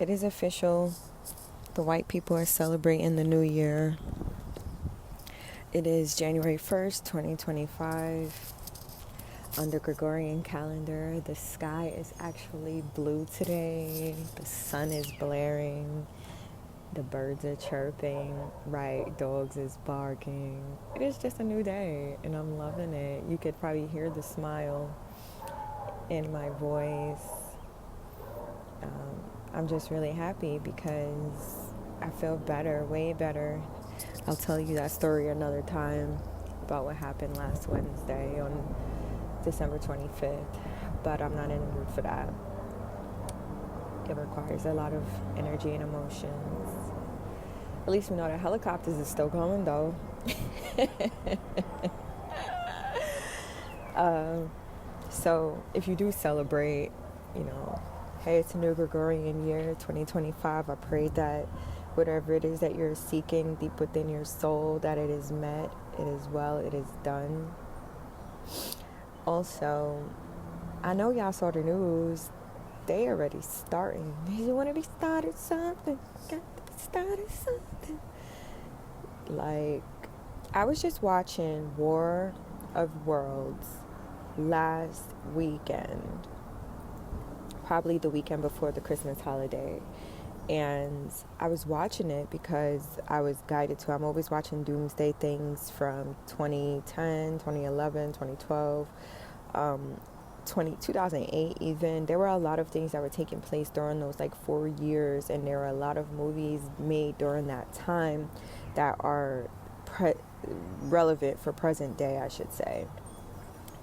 It is official. The white people are celebrating the new year. It is January 1st, 2025. On the Gregorian calendar, the sky is actually blue today. The sun is blaring. The birds are chirping. Right, dogs is barking. It is just a new day, and I'm loving it. You could probably hear the smile in my voice. I'm just really happy because I feel better, way better. I'll tell you that story another time about what happened last Wednesday on December 25th, but I'm not in the mood for that. It requires a lot of energy and emotions. At least we know the helicopters is still going though. So if you do celebrate, hey, it's a new Gregorian year, 2025. I pray that whatever it is that you're seeking deep within your soul, that it is met, it is well, it is done. Also, I know y'all saw the news. They already starting. You want to be started something? Got to be started something. Like, I was just watching War of Worlds last weekend. Probably the weekend before the Christmas holiday. And I was watching it because I was guided to. I'm always watching doomsday things from 2010, 2011, 2012, 2008 even. There were a lot of things that were taking place during those 4 years, and there were a lot of movies made during that time that are relevant for present day, I should say.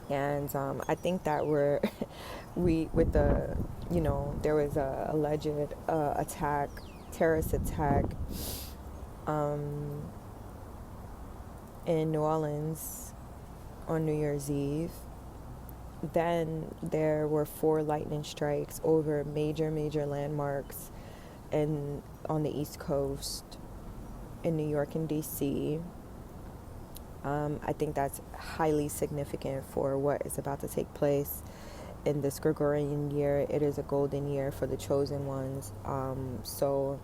And I think that there was a alleged terrorist attack in New Orleans on New Year's Eve. Then there were 4 lightning strikes over major landmarks on the East Coast in New York and DC. I think that's highly significant for what is about to take place in this Gregorian year. It is a golden year for the chosen ones. So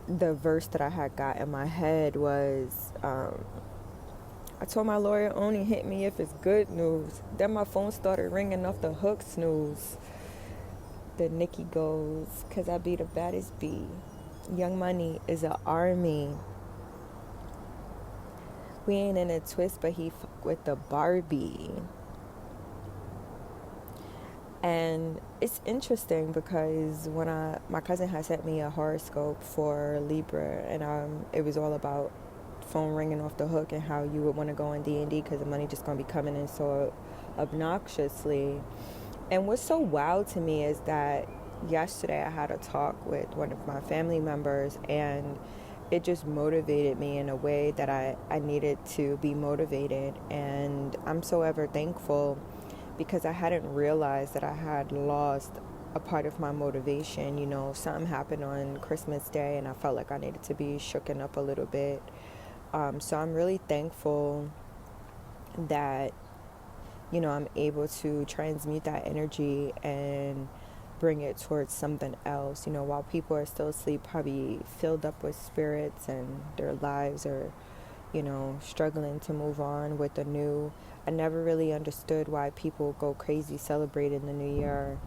the verse that I had got in my head was, I told my lawyer, only hit me if it's good news. Then my phone started ringing off the hook snooze. The Nikki goes, 'cause I be the baddest bee. Young Money is an army. We ain't in a twist, but he fuck with the Barbie. And it's interesting because when my cousin had sent me a horoscope for Libra, and it was all about phone ringing off the hook and how you would want to go on D&D because the money just going to be coming in so obnoxiously. And what's so wild to me is that yesterday I had a talk with one of my family members, and it just motivated me in a way that I needed to be motivated. And I'm so ever thankful because I hadn't realized that I had lost a part of my motivation. Something happened on Christmas Day and I felt like I needed to be shooken up a little bit. So I'm really thankful that, I'm able to transmute that energy and bring it towards something else. While people are still asleep, probably filled up with spirits and their lives are, struggling to move on with the new. I never really understood why people go crazy celebrating the new year,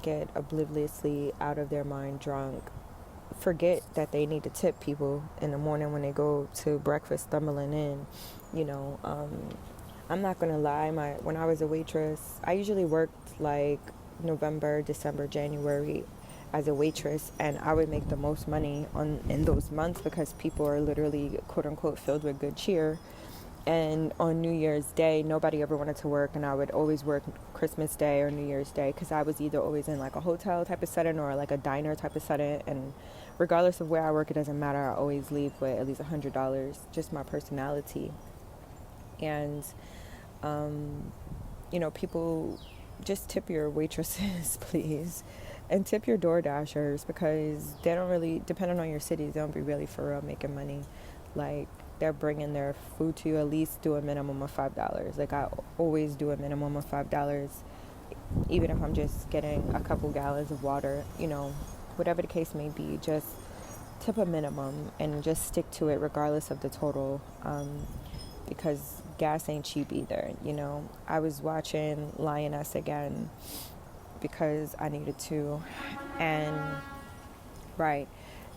get obliviously out of their mind drunk, forget that they need to tip people in the morning when they go to breakfast stumbling in. I'm not gonna lie, when I was a waitress, I usually worked November, December, January as a waitress, and I would make the most money in those months because people are literally quote unquote filled with good cheer. And on New Year's Day, nobody ever wanted to work, and I would always work Christmas Day or New Year's Day because I was either always in a hotel type of setting or a diner type of setting. And regardless of where I work, it doesn't matter. I always leave with at least $100, just my personality. And people, just tip your waitresses, please, and tip your door dashers because they don't really, depending on your city, they don't be really for real making money. They're bringing their food to you. At least do a minimum of $5. I always do a minimum of $5, even if I'm just getting a couple gallons of water. whatever the case may be, just tip a minimum and just stick to it regardless of the total, because gas ain't cheap either. I was watching Lioness again because I needed to, and right,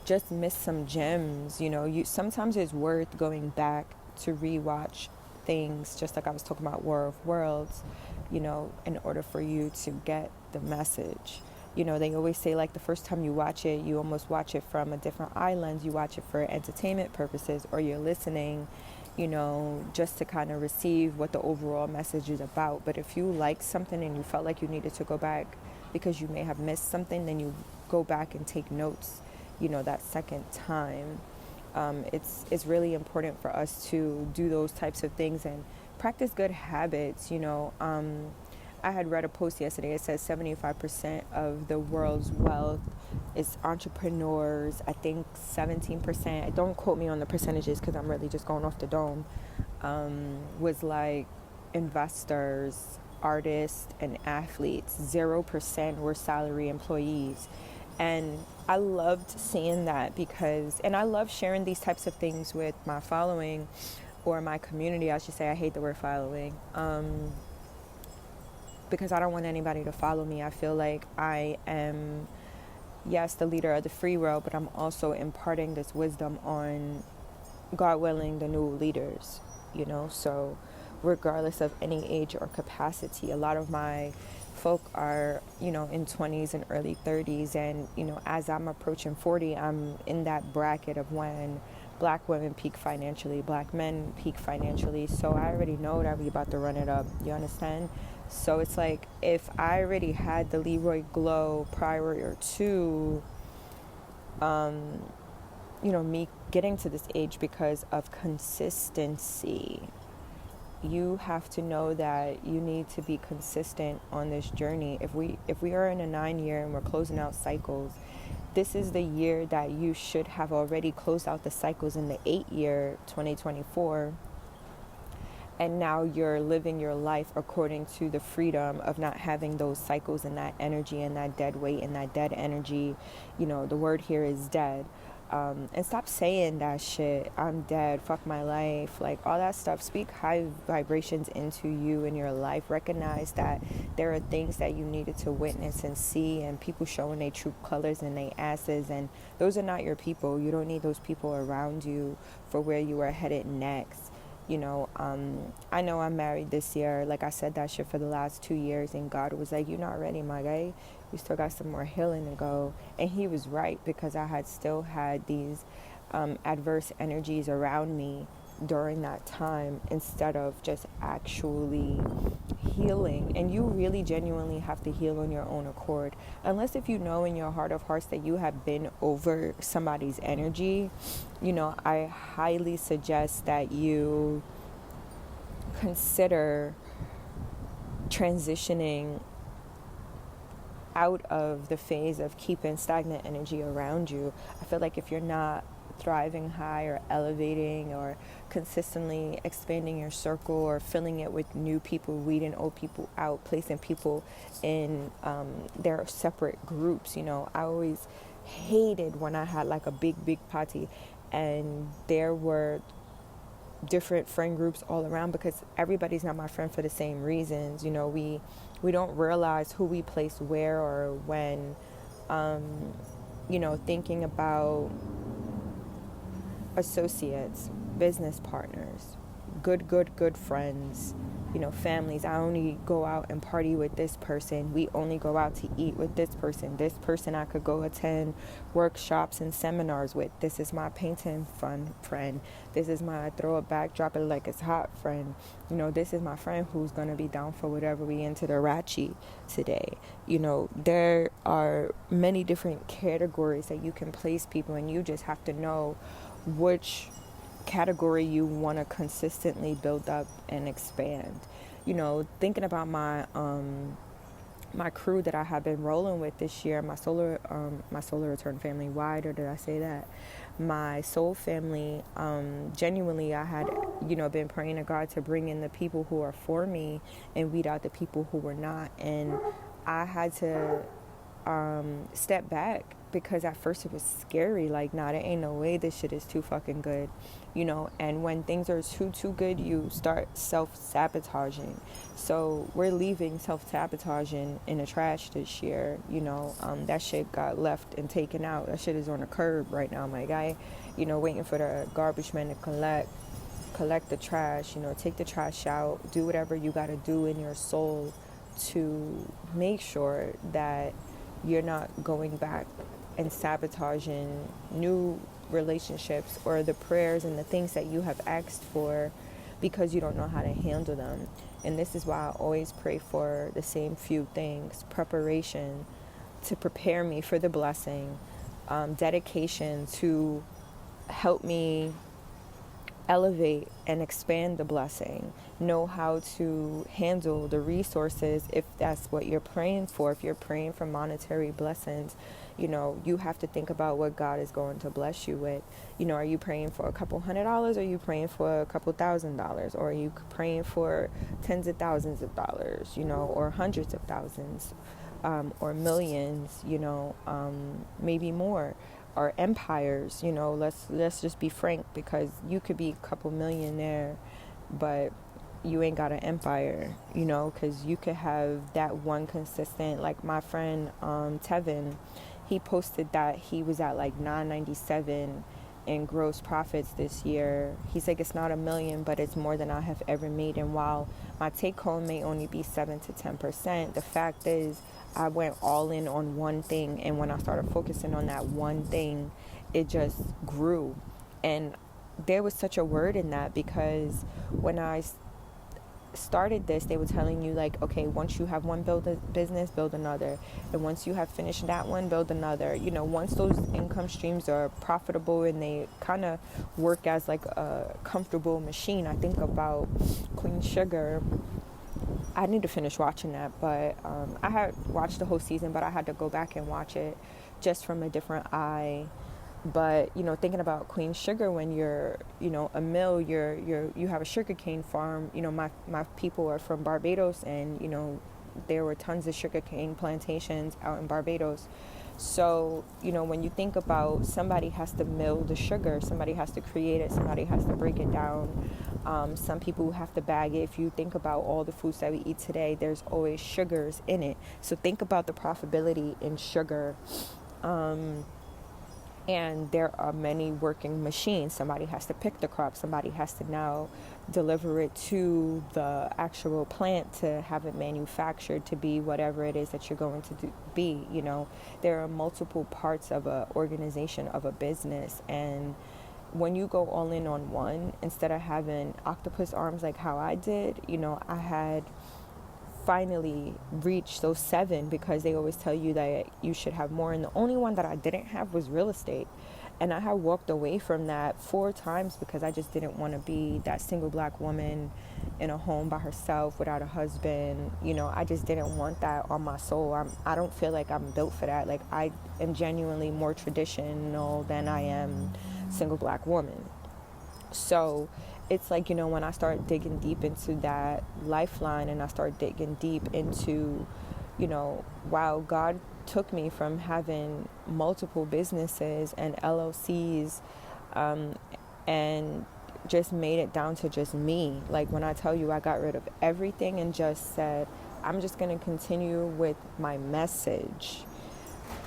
just missed some gems. You sometimes it's worth going back to rewatch things, just like I was talking about War of Worlds, in order for you to get the message. They always say, like, the first time you watch it, you almost watch it from a different eye lens. You watch it for entertainment purposes, or you're listening, just to kind of receive what the overall message is about. But if you like something and you felt like you needed to go back because you may have missed something, then you go back and take notes, that second time. It's really important for us to do those types of things and practice good habits. I had read a post yesterday. It says 75% of the world's wealth is entrepreneurs. I think 17%, don't quote me on the percentages because I'm really just going off the dome, was like investors, artists, and athletes. 0% were salary employees. And I loved seeing that and I love sharing these types of things with my following, or my community, I should say. I hate the word following. Because I don't want anybody to follow me. I feel like I am, yes, the leader of the free world, but I'm also imparting this wisdom on, God willing, the new leaders, so regardless of any age or capacity. A lot of my folk are, in 20s and early 30s, and, as I'm approaching 40, I'm in that bracket of when Black women peak financially, Black men peak financially. So I already know that we about to run it up. You understand? So it's like, if I already had the Leroy glow prior to, me getting to this age because of consistency, you have to know that you need to be consistent on this journey. If we are in a 9-year and we're closing out cycles, this is the year that you should have already closed out the cycles in the 8-year, 2024. And now you're living your life according to the freedom of not having those cycles and that energy and that dead weight and that dead energy. The word here is dead. And stop saying that shit. I'm dead. Fuck my life. Like, all that stuff. Speak high vibrations into you and your life. Recognize that there are things that you needed to witness and see, and people showing their true colors and their asses. And those are not your people. You don't need those people around you for where you are headed next. I know I'm married this year. Like, I said that shit for the last 2 years, and God was like, "You're not ready, my guy. You still got some more healing to go." And he was right, because I had still had these adverse energies around me during that time, instead of just actually healing. And you really genuinely have to heal on your own accord, unless if you know in your heart of hearts that you have been over somebody's energy. I highly suggest that you consider transitioning out of the phase of keeping stagnant energy around you. I feel like if you're not thriving high or elevating or consistently expanding your circle or filling it with new people, weeding old people out, placing people in their separate groups. I always hated when I had like a big party and there were different friend groups all around, because everybody's not my friend for the same reasons. We don't realize who we place where or when. Thinking about associates, business partners, good friends, families. I only go out and party with this person. We only go out to eat with this person. This person I could go attend workshops and seminars with. This is my painting fun friend. This is my throw it back, drop it like it's hot friend. This is my friend who's going to be down for whatever we into the ratchet today. There are many different categories that you can place people, and you just have to know which category you want to consistently build up and expand. Thinking about my my crew that I have been rolling with this year, my solar return family. Why did I say that? My soul family. Genuinely, I had been praying to God to bring in the people who are for me and weed out the people who were not, and I had to step back because at first it was scary. Like, nah, there ain't no way this shit is too fucking good, you know. And when things are too good, you start self-sabotaging. So we're leaving self-sabotaging in the trash this year, you know. That shit got left and taken out. That shit is on the curb right now, my guy, you know, waiting for the garbage man to collect the trash, you know, take the trash out, do whatever you got to do in your soul to make sure that you're not going back and sabotaging new relationships or the prayers and the things that you have asked for because you don't know how to handle them. And this is why I always pray for the same few things: preparation to prepare me for the blessing, dedication to help me elevate and expand the blessing, know how to handle the resources if that's what you're praying for. If you're praying for monetary blessings, you know, you have to think about what God is going to bless you with. You know, are you praying for a couple $100? Are you praying for a couple $1,000? Or are you praying for tens of thousands of dollars, you know, or hundreds of thousands, or millions, you know, maybe more? Or empires, you know, let's just be frank, because you could be a couple millionaire, but you ain't got an empire, you know, because you could have that one consistent, like my friend Tevin, he posted that he was at like 997 in gross profits this year. He's like, it's not a million, but it's more than I have ever made. And while my take home may only be 7 to 10%, the fact is I went all in on one thing, and when I started focusing on that one thing, it just grew. And there was such a word in that, because when I started this, they were telling you like, okay, once you have one business, build another, and once you have finished that one, build another. You know, once those income streams are profitable and they kind of work as like a comfortable machine. I think about Queen Sugar. I need to finish watching that, but I had watched the whole season, but I had to go back and watch it just from a different eye. But, you know, thinking about Queen Sugar, when you're, you know, a mill, you have a sugarcane farm. You know, my people are from Barbados, and, you know, there were tons of sugarcane plantations out in Barbados. So, you know, when you think about somebody has to mill the sugar, somebody has to create it, somebody has to break it down. Some people have to bag it. If you think about all the foods that we eat today, there's always sugars in it. So think about the profitability in sugar. And there are many working machines. Somebody has to pick the crop. Somebody has to now deliver it to the actual plant to have it manufactured to be whatever it is that you're going to be. You know, there are multiple parts of a organization, of a business. And when you go all in on one, instead of having octopus arms like how I did, you know, I had finally reached those 7, because they always tell you that you should have more. And the only one that I didn't have was real estate. And I had walked away from that 4 times because I just didn't want to be that single black woman in a home by herself without a husband. You know, I just didn't want that on my soul. I don't feel like I'm built for that. Like, I am genuinely more traditional than I am single black woman. So it's like, you know, when I start digging deep into that lifeline, and I start digging deep into, you know, wow, God took me from having multiple businesses and LLCs, and just made it down to just me. Like, when I tell you I got rid of everything and just said, I'm just going to continue with my message,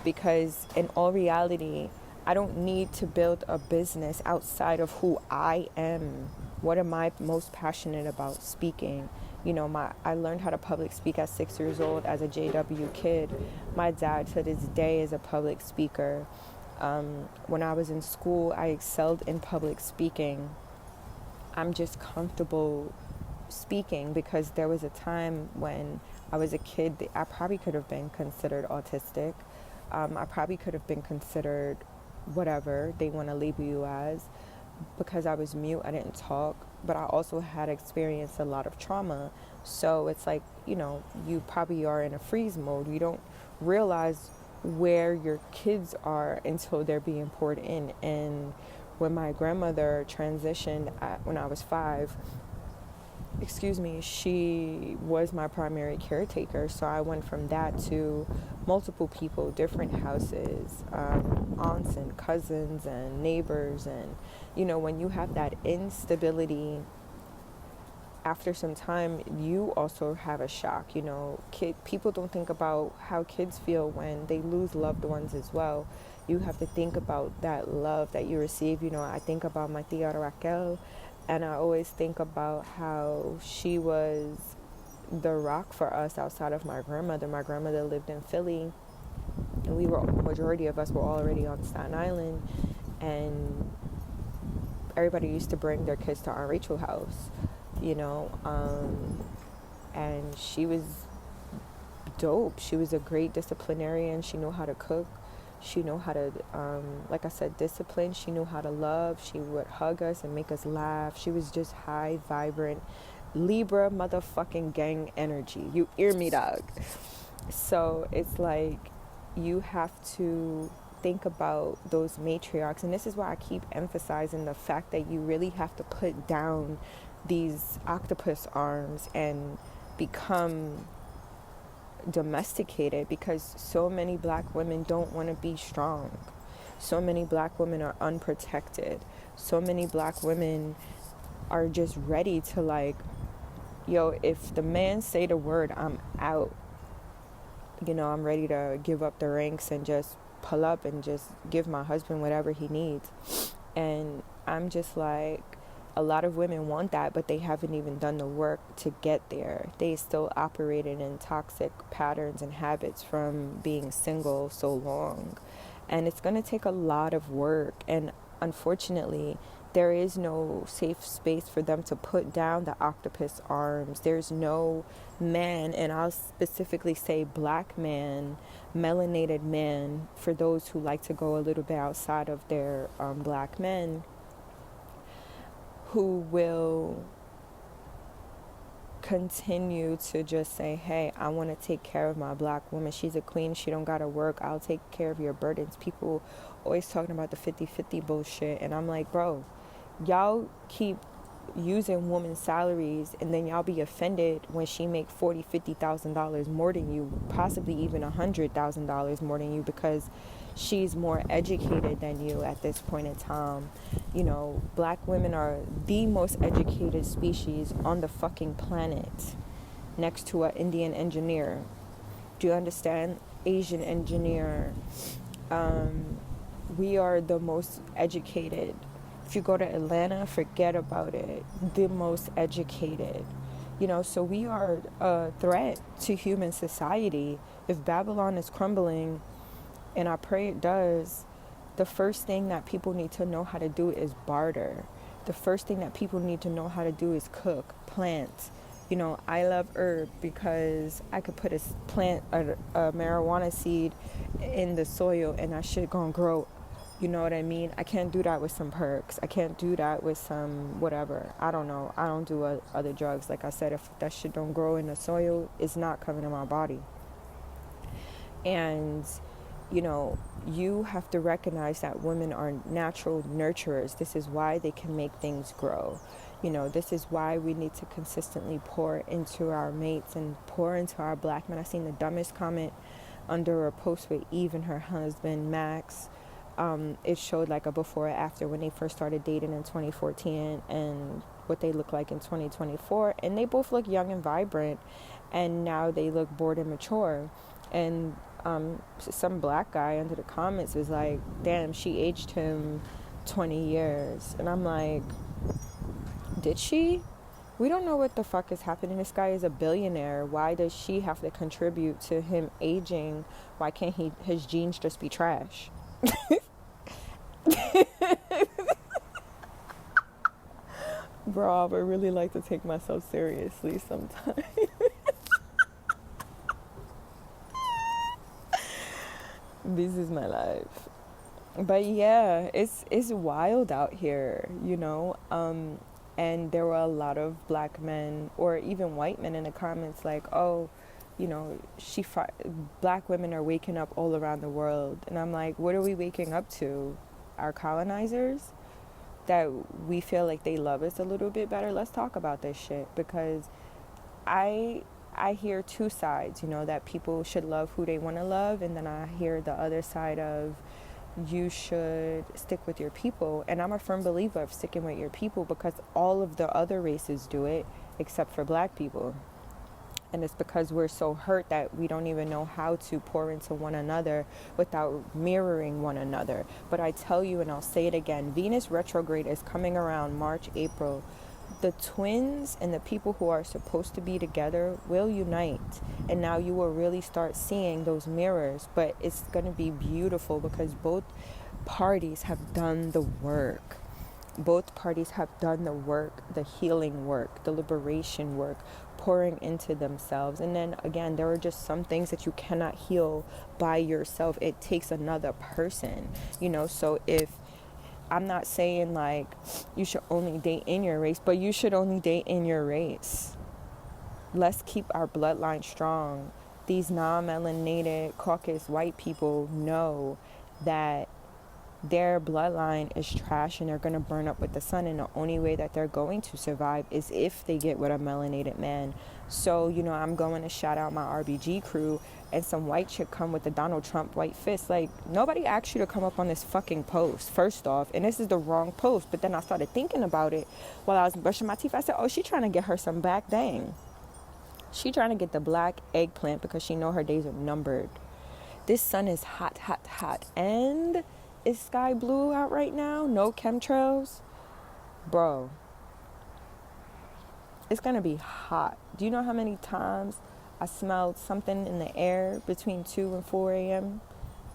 because in all reality, I don't need to build a business outside of who I am. What am I most passionate about? Speaking. You know, I learned how to public speak at 6 years old as a JW kid. My dad to this day is a public speaker. When I was in school, I excelled in public speaking. I'm just comfortable speaking, because there was a time when I was a kid, I probably could have been considered autistic. I probably could have been considered whatever they want to label you as, because I was mute, I didn't talk, but I also had experienced a lot of trauma. So it's like, you know, you probably are in a freeze mode. You don't realize where your kids are until they're being poured in. And when my grandmother transitioned when I was 5, excuse me, she was my primary caretaker. So I went from that to multiple people, different houses, aunts and cousins and neighbors. And, you know, when you have that instability, after some time, you also have a shock. You know, people don't think about how kids feel when they lose loved ones as well. You have to think about that love that you receive. You know, I think about my tia Raquel, and I always think about how she was the rock for us outside of my grandmother. My grandmother lived in Philly, and majority of us were already on Staten Island, and everybody used to bring their kids to Aunt Rachel's house, you know, and she was dope. She was a great disciplinarian. She knew how to cook. She knew how to, like I said, discipline. She knew how to love. She would hug us and make us laugh. She was just high, vibrant, Libra motherfucking gang energy. You hear me, dog? So it's like you have to think about those matriarchs. And this is why I keep emphasizing the fact that you really have to put down these octopus arms and become domesticated, because so many black women don't want to be strong. So many black women are unprotected. So many black women are just ready to, like, yo, if the man say the word, I'm out. You know, I'm ready to give up the ranks and just pull up and just give my husband whatever he needs. And I'm just like, a lot of women want that, but they haven't even done the work to get there. They still operated in toxic patterns and habits from being single so long. And it's going to take a lot of work. And unfortunately, there is no safe space for them to put down the octopus arms. There's no man, and I'll specifically say black man, melanated man, for those who like to go a little bit outside of their black men, who will continue to just say, hey, I want to take care of my black woman. She's a queen. She don't got to work. I'll take care of your burdens. People always talking about the 50-50 bullshit. And I'm like, bro, y'all keep using women's salaries, and then y'all be offended when she make $40,000-$50,000 more than you, possibly even $100,000 more than you, because she's more educated than you at this point in time. You know, black women are the most educated species on the fucking planet, next to an Indian engineer. Do you understand? Asian engineer. We are the most educated. If you go to Atlanta, forget about it. The most educated. You know, so we are a threat to human society. If Babylon is crumbling, and I pray it does, the first thing that people need to know how to do is barter. The first thing that people need to know how to do is cook, plant. You know, I love herb because I could put a marijuana seed in the soil and that shit gonna grow. You know what I mean? I can't do that with some perks. I can't do that with some whatever. I don't know. I don't do other drugs. Like I said, if that shit don't grow in the soil, it's not coming in my body. And you know, you have to recognize that women are natural nurturers. This is why they can make things grow. You know, this is why we need to consistently pour into our mates and pour into our black men. I seen the dumbest comment under a post with Eve and her husband, Max. It showed like a before and after when they first started dating in 2014 and what they look like in 2024. And they both look young and vibrant. And now they look bored and mature. And some black guy under the comments was like, damn, she aged him 20 years. And I'm like, did she? We don't know what the fuck is happening. This guy is a billionaire. Why does she have to contribute to him aging? Why can't his genes just be trash? Bro, I would really like to take myself seriously sometimes. This is my life. But yeah, it's wild out here, you know. And there were a lot of black men or even white men in the comments like, oh, you know, black women are waking up all around the world. And I'm like, what are we waking up to? Our colonizers? that we feel like they love us a little bit better, let's talk about this shit. Because I hear two sides, that people should love who they want to love, and then I hear the other side of you should stick with your people. And I'm a firm believer of sticking with your people because all of the other races do it except for black people. And it's because we're so hurt that we don't even know how to pour into one another without mirroring one another. But I tell you, and I'll say it again, Venus retrograde is coming around March, April. The twins and the people who are supposed to be together will unite. And now you will really start seeing those mirrors. But it's going to be beautiful because both parties have done the work. Both parties have done the work, the healing work, the liberation work, pouring into themselves. And then again, there are just some things that you cannot heal by yourself. It takes another person, so if I'm not saying like you should only date in your race, but you should only date in your race. Let's keep our bloodline strong. These non-melanated Caucasus white people know that their bloodline is trash and they're going to burn up with the sun, and the only way that they're going to survive is if they get with a melanated man. So, I'm going to shout out my RBG crew, and some white chick come with the Donald Trump white fist. Like, nobody asked you to come up on this fucking post, first off, and this is the wrong post. But then I started thinking about it while I was brushing my teeth. I said, oh, she trying to get her some back dang. She trying to get the black eggplant because she know her days are numbered. This sun is hot, hot, hot, and it's sky blue out right now, no chemtrails. Bro, it's gonna be hot. Do you know how many times I smelled something in the air between 2 and 4 a.m.?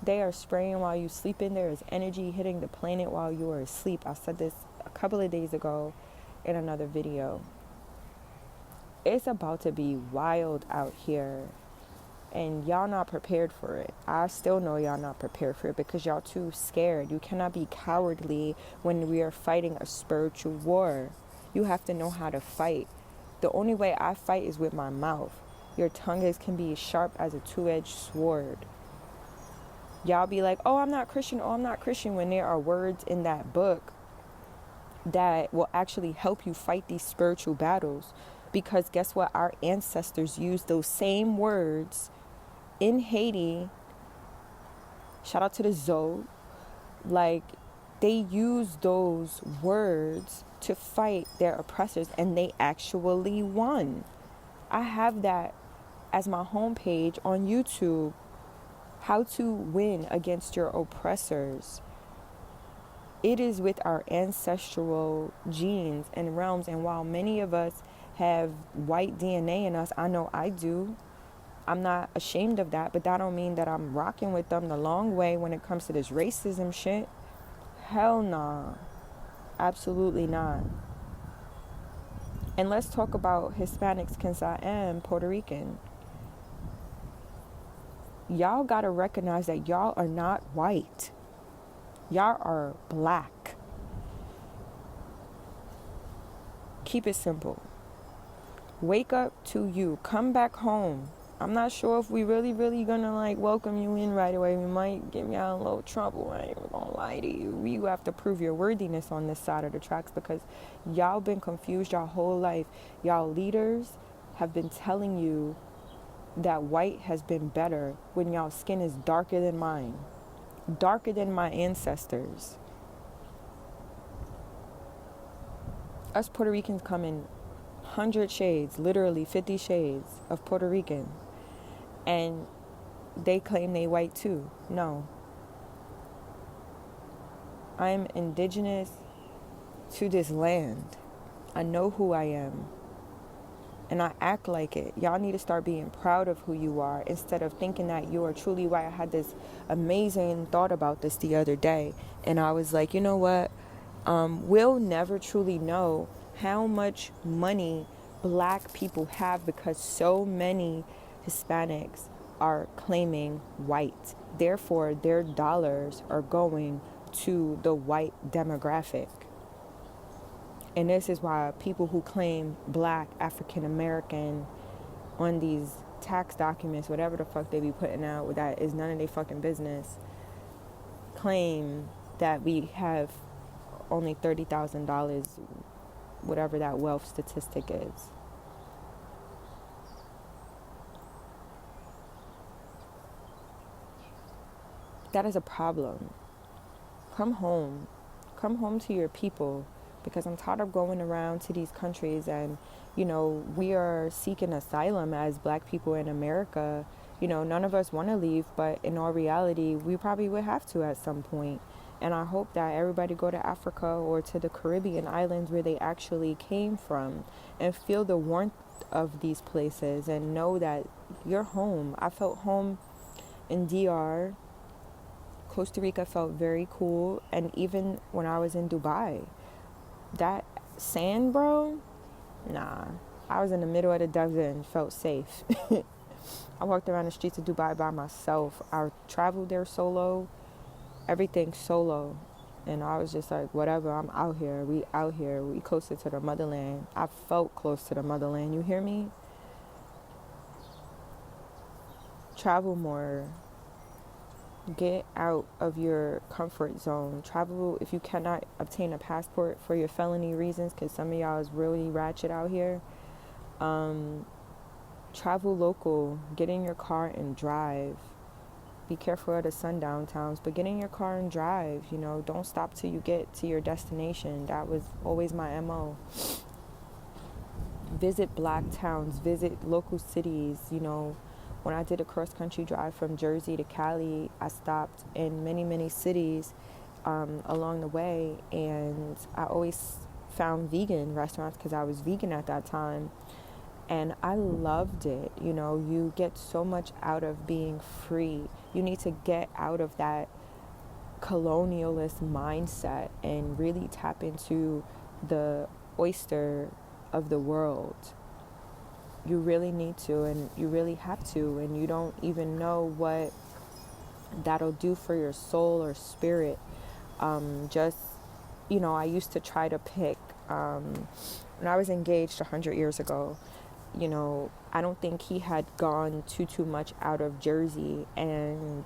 They are spraying while you sleeping. There is energy hitting the planet while you are asleep. I said this a couple of days ago in another video. It's about to be wild out here. And y'all not prepared for it. I still know y'all not prepared for it because y'all too scared. You cannot be cowardly when we are fighting a spiritual war. You have to know how to fight. The only way I fight is with my mouth. Your tongue can be sharp as a two-edged sword. Y'all be like, oh, I'm not Christian. Oh, I'm not Christian, when there are words in that book that will actually help you fight these spiritual battles. Because guess what? Our ancestors used those same words in Haiti. Shout out to the Zoe. Like, they used those words to fight their oppressors, and they actually won. I have that as my homepage on YouTube. How to win against your oppressors. It is with our ancestral genes and realms. And while many of us have white DNA in us, I know I do. I'm not ashamed of that, but that don't mean that I'm rocking with them the long way when it comes to this racism shit. Hell nah. Absolutely not. And let's talk about Hispanics, because I am Puerto Rican. Y'all gotta recognize that y'all are not white. Y'all are black. Keep it simple. Wake up to you. Come back home. I'm not sure if we really gonna welcome you in right away. We might get y'all in a little trouble. I ain't even gonna lie to you. You have to prove your worthiness on this side of the tracks because y'all been confused your whole life. Y'all leaders have been telling you that white has been better when y'all skin is darker than mine. Darker than my ancestors. Us Puerto Ricans come in 100 shades, literally 50 shades of Puerto Rican. And they claim they white too. No. I'm indigenous to this land. I know who I am. And I act like it. Y'all need to start being proud of who you are instead of thinking that you are truly white. I had this amazing thought about this the other day. And I was like, you know what? We'll never truly know how much money black people have because so many Hispanics are claiming white. Therefore, their dollars are going to the white demographic. And this is why people who claim black, African American on these tax documents, whatever the fuck they be putting out, that is none of their fucking business, claim that we have only $30,000, whatever that wealth statistic is. That is a problem. Come home. Come home to your people, because I'm tired of going around to these countries and, we are seeking asylum as black people in America. None of us want to leave, but in all reality, we probably would have to at some point. And I hope that everybody go to Africa or to the Caribbean islands where they actually came from and feel the warmth of these places and know that you're home. I felt home in DR. Costa Rica felt very cool. And even when I was in Dubai, that sand, bro, nah. I was in the middle of the desert and felt safe. I walked around the streets of Dubai by myself. I traveled there solo, everything solo. And I was just like, whatever, I'm out here. We out here. We closer to the motherland. I felt close to the motherland. You hear me? Travel more. Get out of your comfort zone. Travel if you cannot obtain a passport for your felony reasons, because some of y'all is really ratchet out here. Travel local. Get in your car and drive. Be careful of the sundown towns, but get in your car and drive. Don't stop till you get to your destination. That was always my MO. Visit black towns. Visit local cities. When I did a cross-country drive from Jersey to Cali, I stopped in many, many cities along the way, and I always found vegan restaurants because I was vegan at that time, and I loved it. You get so much out of being free. You need to get out of that colonialist mindset and really tap into the oyster of the world. You really need to, and you really have to, and you don't even know what that'll do for your soul or spirit. I used to try to pick, when I was engaged 100 years ago, I don't think he had gone too much out of Jersey, and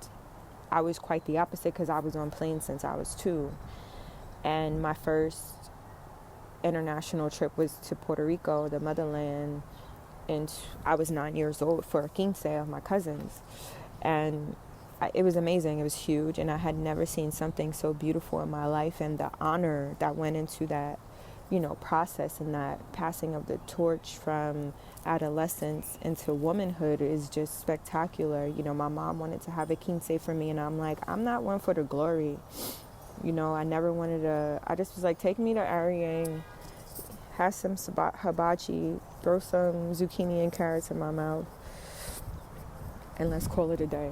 I was quite the opposite because I was on planes since I was 2. And my first international trip was to Puerto Rico, the motherland, and I was 9 years old for a quince of my cousins, and it was amazing. It was huge, and I had never seen something so beautiful in my life, and the honor that went into that process, and that passing of the torch from adolescence into womanhood is just spectacular. My mom wanted to have a quince for me, and I'm like, I'm not one for the glory. I never wanted to. I just was like, take me to Ariang, have some hibachi, throw some zucchini and carrots in my mouth, and let's call it a day.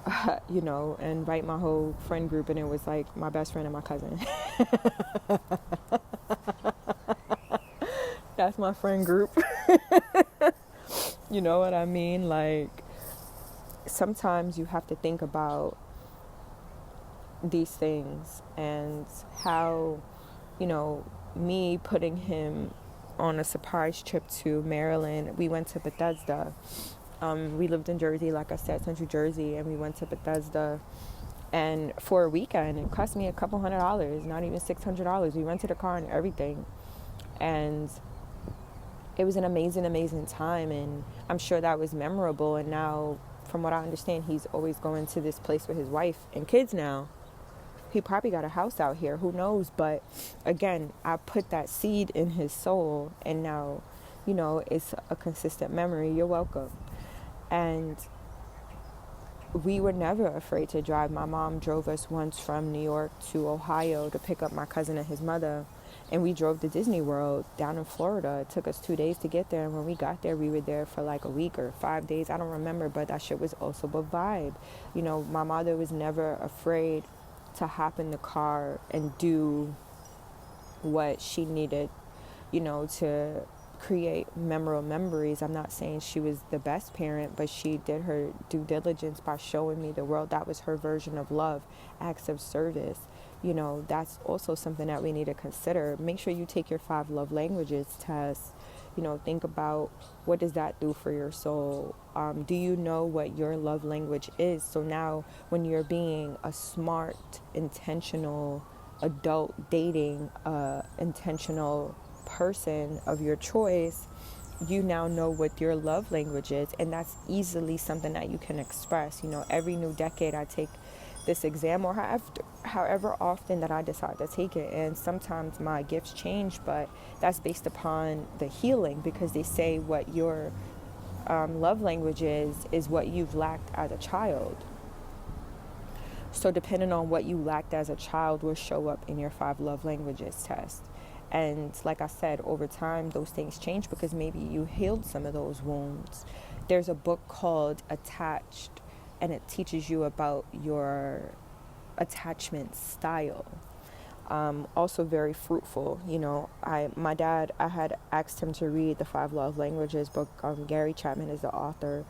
And invite my whole friend group, and it was like my best friend and my cousin. That's my friend group. You know what I mean? Like, sometimes you have to think about these things and how, me putting him on a surprise trip to Maryland. We went to Bethesda. We lived in Jersey, like I said, Central Jersey, and we went to Bethesda. And for a weekend, it cost me a couple $100, not even $600. We rented a car and everything. And it was an amazing, amazing time. And I'm sure that was memorable. And now, from what I understand, he's always going to this place with his wife and kids now. He probably got a house out here, who knows? But again, I put that seed in his soul, and now, it's a consistent memory. You're welcome. And we were never afraid to drive. My mom drove us once from New York to Ohio to pick up my cousin and his mother, and we drove to Disney World down in Florida. It took us 2 days to get there, and when we got there, we were there for like a week or 5 days. I don't remember, but that shit was also a vibe. My mother was never afraid to hop in the car and do what she needed, to create memorable memories. I'm not saying she was the best parent, but she did her due diligence by showing me the world. That was her version of love, acts of service. That's also something that we need to consider. Make sure you take your 5 love languages test. Think about, what does that do for your soul? Do you know what your love language is? So now when you're being a smart, intentional adult dating a intentional person of your choice, you now know what your love language is, and that's easily something that you can express. Every new decade I take this exam, or however often that I decide to take it, and sometimes my gifts change, but that's based upon the healing, because they say what your love language is what you've lacked as a child. So depending on what you lacked as a child will show up in your 5 love languages test. And like I said, over time, those things change because maybe you healed some of those wounds. There's a book called Attached, and it teaches you about your attachment style. Also very fruitful. My dad, I had asked him to read the 5 love languages book. Gary Chapman is the author.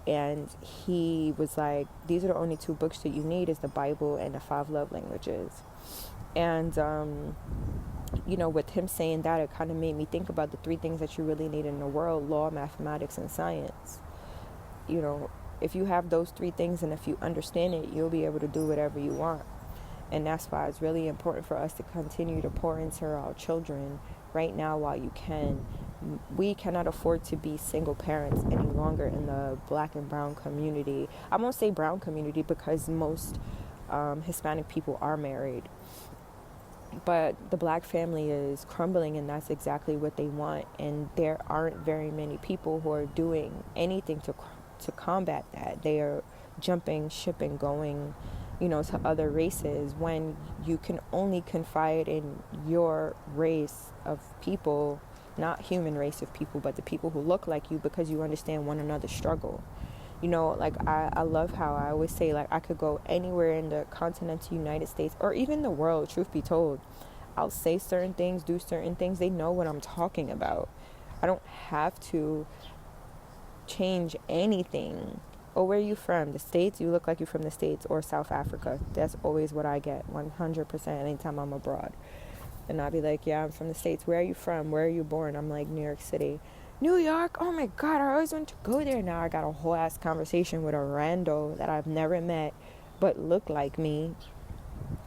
And he was like, these are the only 2 books that you need, is the Bible and the 5 love languages. And, with him saying that, it kind of made me think about the 3 things that you really need in the world: law, mathematics, and science. If you have those 3 things and if you understand it, you'll be able to do whatever you want. And that's why it's really important for us to continue to pour into our children right now while you can. We cannot afford to be single parents any longer in the Black and brown community. I won't say brown community because most Hispanic people are married. But the Black family is crumbling, and that's exactly what they want. And there aren't very many people who are doing anything to combat that. They are jumping ship and going, to other races, when you can only confide in your race of people, not human race of people, but the people who look like you, because you understand one another's struggle. I love how I always say, I could go anywhere in the continental United States or even the world, truth be told. I'll say certain things, do certain things. They know what I'm talking about. I don't have to change anything. Oh, where are you from? The States? You look like you're from the States, or South Africa. That's always what I get, 100% anytime I'm abroad. And I'll be like, yeah, I'm from the States. Where are you from? Where are you born? I'm like, New York City. New York? Oh my God, I always want to go there. Now I got a whole ass conversation with a rando that I've never met but look like me.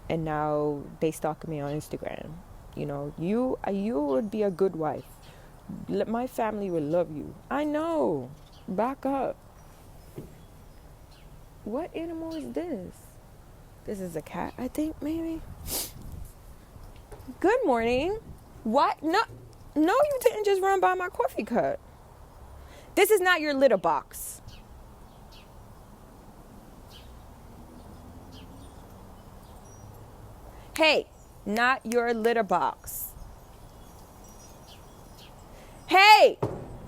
And now they stalk me on Instagram. You would be a good wife. My family would love you. I know. Back up. What animal is this? This is a cat, I think, maybe. Good morning. What? No, you didn't just run by my coffee cup. This is not your litter box. Hey, not your litter box. Hey,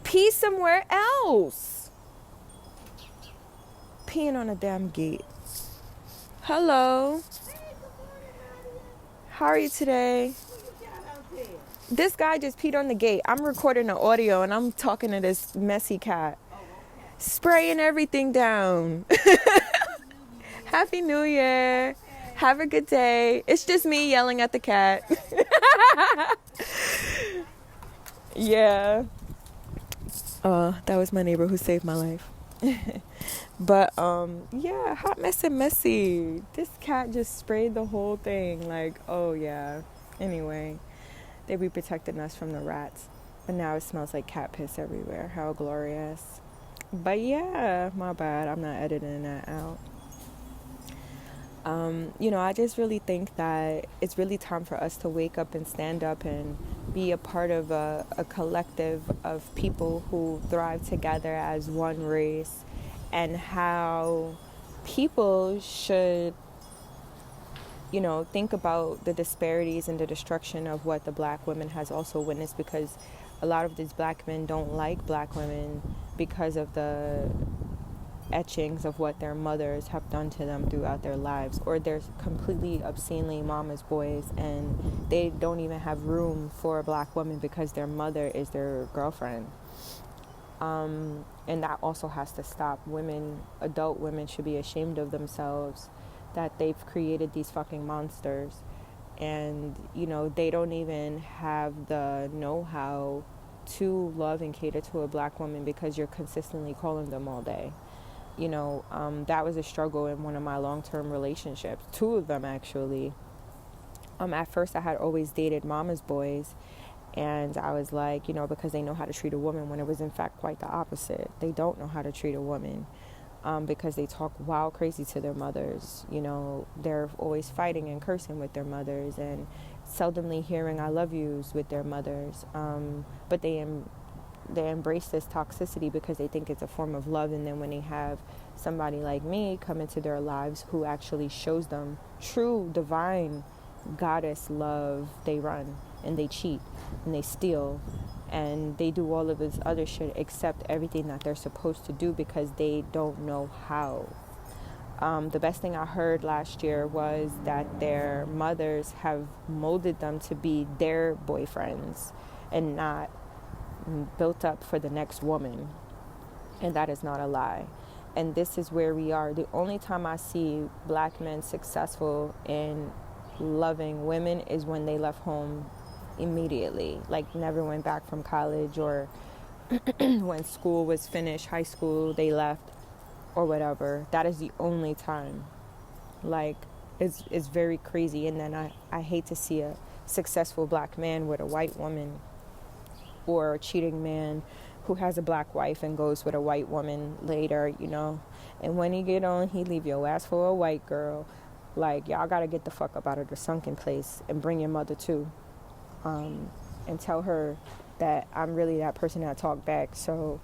pee somewhere else. Peeing on a damn gate. Hello. How are you today? This guy just peed on the gate. I'm recording the audio and I'm talking to this messy cat. Spraying everything down. Happy New Year. Have a good day. It's just me yelling at the cat. Yeah. That was my neighbor who saved my life. But yeah, hot mess and messy. This cat just sprayed the whole thing. Oh yeah. Anyway, they be protecting us from the rats, but now it smells like cat piss everywhere. How glorious. But yeah, my bad, I'm not editing that out. I just really think that it's really time for us to wake up and stand up and be a part of a collective of people who thrive together as one race, and how people should, think about the disparities and the destruction of what the Black women has also witnessed, because a lot of these Black men don't like Black women because of the etchings of what their mothers have done to them throughout their lives, or they're completely obscenely mama's boys, and they don't even have room for a Black woman because their mother is their girlfriend. And that also has to stop. Adult women should be ashamed of themselves that they've created these fucking monsters, and they don't even have the know-how to love and cater to a Black woman because you're consistently calling them all day. That was a struggle in one of my long-term relationships, 2 of them actually. At first I had always dated mama's boys, and I was like, because they know how to treat a woman, when it was in fact quite the opposite. They don't know how to treat a woman, because they talk wild crazy to their mothers. They're always fighting and cursing with their mothers, and seldomly hearing I love yous with their mothers. But they embrace this toxicity because they think it's a form of love. And then when they have somebody like me come into their lives who actually shows them true divine goddess love, they run and they cheat and they steal and they do all of this other shit except everything that they're supposed to do because they don't know how. The best thing I heard last year was that their mothers have molded them to be their boyfriends and not built up for the next woman. And that is not a lie. And this is where we are. The only time I see black men successful in loving women is when they left home immediately, like never went back from college, or when school was finished, high school, they left or whatever. That is the only time. Like, it's very crazy. And then I hate to see a successful black man with a white woman, or a cheating man who has a black wife and goes with a white woman later, and when he get on, he leave your ass for a white girl. Like, y'all gotta get the fuck up out of the sunken place and bring your mother too, and tell her that I'm really that person that talk back. So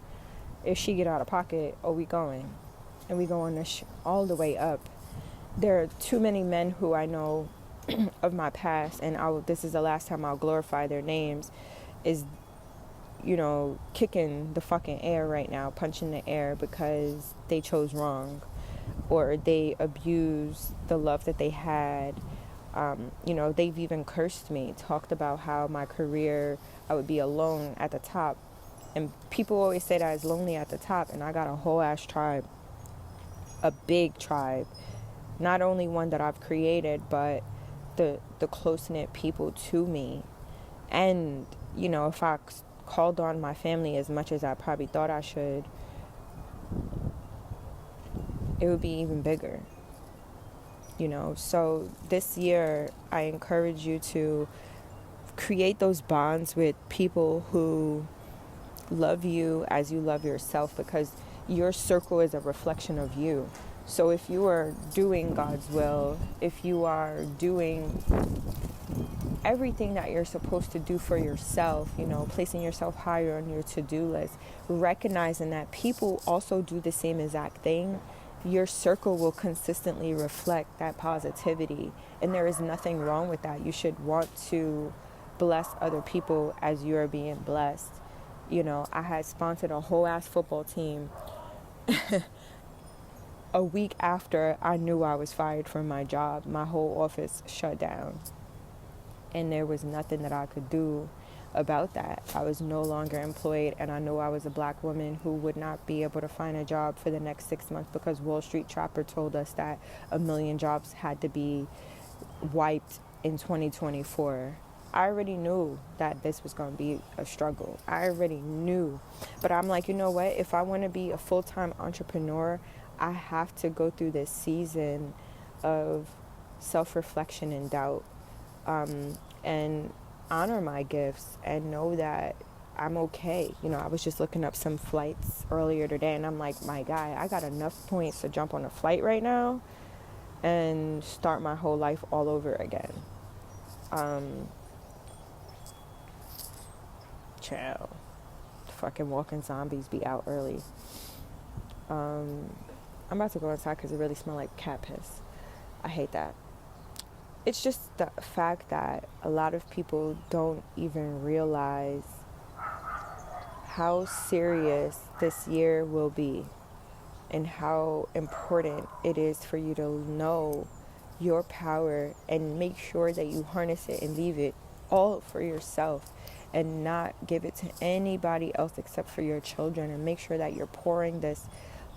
if she get out of pocket, we going, and we going all the way up. There are too many men who I know of my past, and this is the last time I'll glorify their names, is kicking the fucking air right now, punching the air because they chose wrong, or they abused the love that they had. They've even cursed me, talked about how my career, I would be alone at the top. And people always say that I was lonely at the top, and I got a whole ass tribe, a big tribe. Not only one that I've created, but the close-knit people to me. And, if I called on my family as much as I probably thought I should, it would be even bigger. So this year I encourage you to create those bonds with people who love you as you love yourself, because your circle is a reflection of you. So if you are doing God's will, if you are doing everything that you're supposed to do for yourself, placing yourself higher on your to-do list, recognizing that people also do the same exact thing, your circle will consistently reflect that positivity. And there is nothing wrong with that. You should want to bless other people as you're being blessed. I had sponsored a whole ass football team a week after I knew I was fired from my job. My whole office shut down. And there was nothing that I could do about that. I was no longer employed, and I knew I was a black woman who would not be able to find a job for the next 6 months because Wall Street Trapper told us that 1 million jobs had to be wiped in 2024. I already knew that this was going to be a struggle. I already knew. But I'm like, you know what? If I want to be a full-time entrepreneur, I have to go through this season of self-reflection and doubt, and honor my gifts and know that I'm okay. I was just looking up some flights earlier today, and I'm like, my guy, I got enough points to jump on a flight right now and start my whole life all over again. Chill. Fucking walking zombies be out early. I'm about to go inside because it really smells like cat piss. I hate that. It's just the fact that a lot of people don't even realize how serious this year will be and how important it is for you to know your power and make sure that you harness it and leave it all for yourself and not give it to anybody else except for your children, and make sure that you're pouring this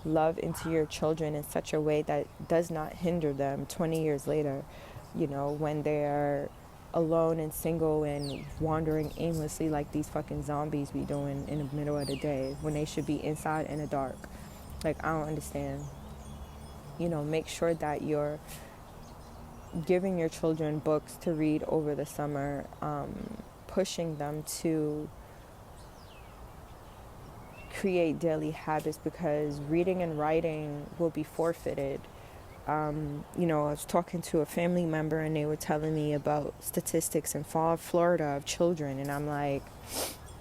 love into your children in such a way that does not hinder them 20 years later, when they're alone and single and wandering aimlessly like these fucking zombies be doing in the middle of the day when they should be inside in the dark. Like, I don't understand. Make sure that you're giving your children books to read over the summer, pushing them to create daily habits, because reading and writing will be forfeited. I was talking to a family member and they were telling me about statistics in Florida of children, and I'm like,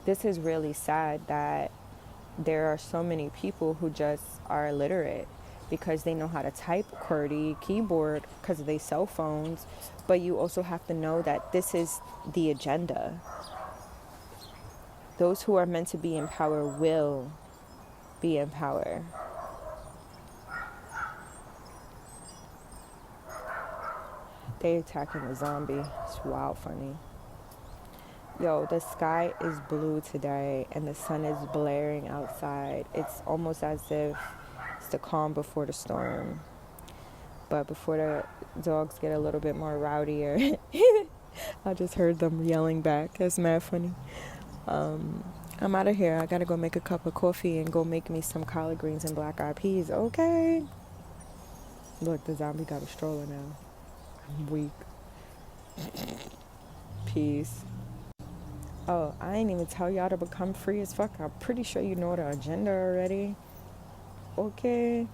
this is really sad that there are so many people who just are illiterate because they know how to type QWERTY keyboard because of their cell phones. But you also have to know that this is the agenda. Those who are meant to be in power will be in power. They attacking a zombie. It's wild funny. Yo, the sky is blue today and the sun is blaring outside. It's almost as if it's the calm before the storm. But before the dogs get a little bit more rowdier, I just heard them yelling back. That's mad funny. I'm out of here. I gotta go make a cup of coffee and go make me some collard greens and black eyed peas. Okay. Look, the zombie got a stroller now. I'm weak. Peace. Oh, I ain't even tell y'all to become free as fuck. I'm pretty sure you know the agenda already. Okay.